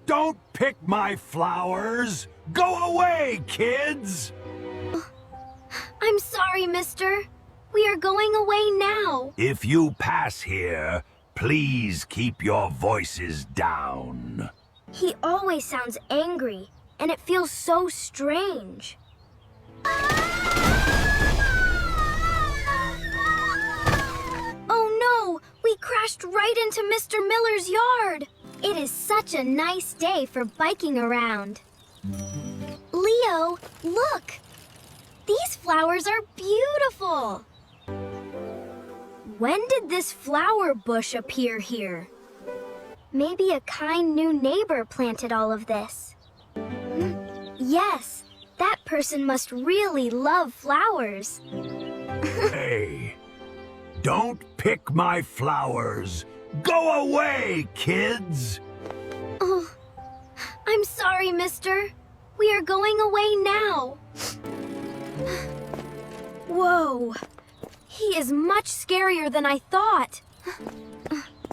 Don't pick my flowers! Go away, kids! I'm sorry, mister. We are going away now. If you pass here, please keep your voices down. He always sounds angry, and it feels so strange. Oh no! We crashed right into Mr. Miller's yard! It is such a nice day for biking around. Leo, look! These flowers are beautiful! When did this flower bush appear here? Maybe a kind new neighbor planted all of this. Yes, that person must really love flowers. Hey, don't pick my flowers! Go away, kids! Oh, I'm sorry, mister. We are going away now. Whoa, he is much scarier than I thought.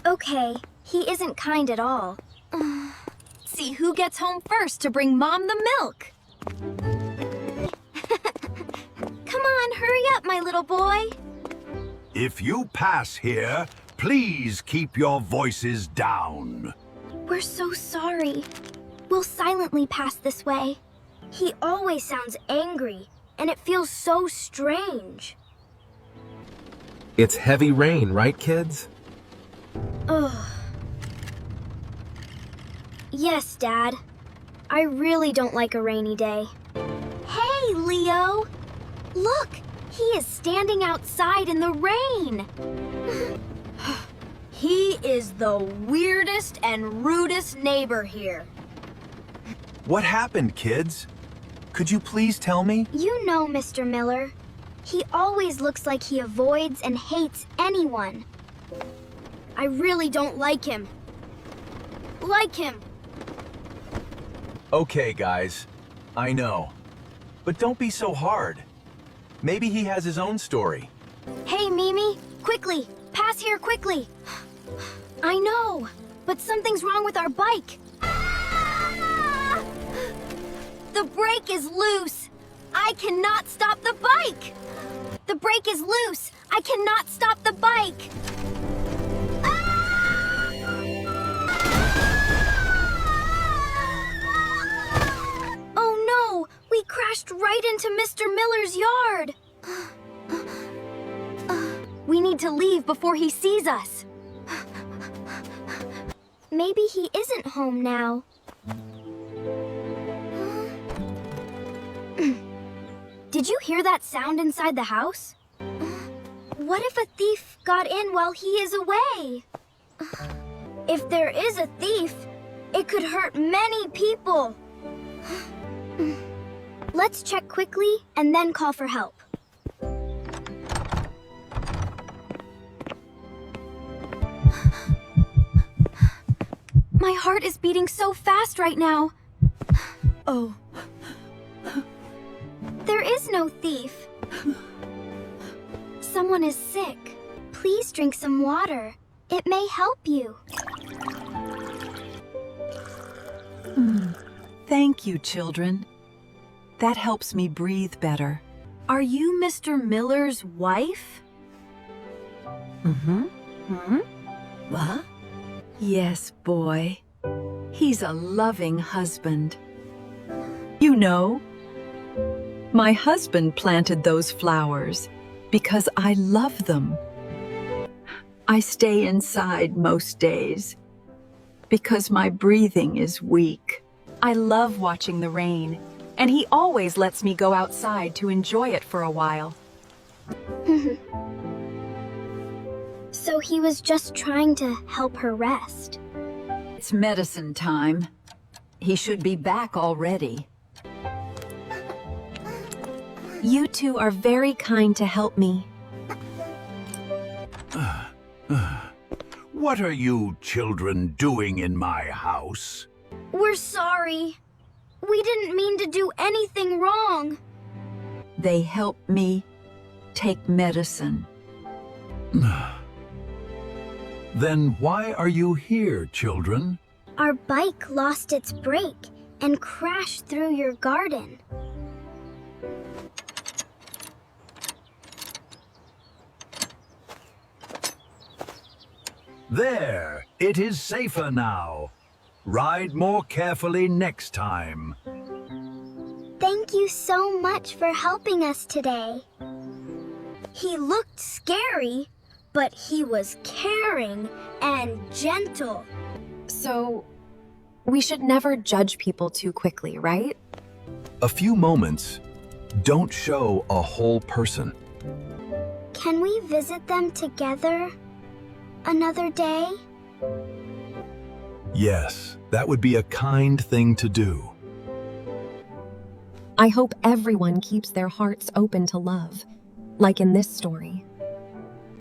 Okay, he isn't kind at all. See who gets home first to bring Mom the milk. Come on, hurry up, my little boy. If you pass here, please keep your voices down. We're so sorry. We'll silently pass this way. He always sounds angry, and it feels so strange. It's heavy rain, right, kids? Ugh. Yes, Dad. I really don't like a rainy day. Hey, Leo! Look, he is standing outside in the rain. He is the weirdest and rudest neighbor here. What happened, kids? Could you please tell me? You know, Mr. Miller. He always looks like he avoids and hates anyone. I really don't like him. Like him. Okay, guys. I know. But don't be so hard. Maybe he has his own story. Hey, Mimi, quickly, pass here quickly. I know, but something's wrong with our bike. The brake is loose. I cannot stop the bike. The brake is loose. I cannot stop the bike. Oh no, we crashed right into Mr. Miller's yard. We need to leave before he sees us. Maybe he isn't home now. Did you hear that sound inside the house? What if a thief got in while he is away? If there is a thief, it could hurt many people. Let's check quickly and then call for help. My heart is beating so fast right now. Oh. There is no thief. Someone is sick. Please drink some water. It may help you. Thank you, children. That helps me breathe better. Are you Mr. Miller's wife? What? Yes, boy. He's a loving husband. You know, my husband planted those flowers because I love them. I stay inside most days because my breathing is weak. I love watching the rain, and he always lets me go outside to enjoy it for a while. So he was just trying to help her rest. It's medicine time. He should be back already. You two are very kind to help me. What are you children doing in my house? We're sorry. We didn't mean to do anything wrong. They help me take medicine. Then why are you here, children? Our bike lost its brake and crashed through your garden. There, it is safer now. Ride more carefully next time. Thank you so much for helping us today. He looked scary, but he was caring and gentle. So, we should never judge people too quickly, right? A few moments don't show a whole person. Can we visit them together another day? Yes, that would be a kind thing to do. I hope everyone keeps their hearts open to love, like in this story.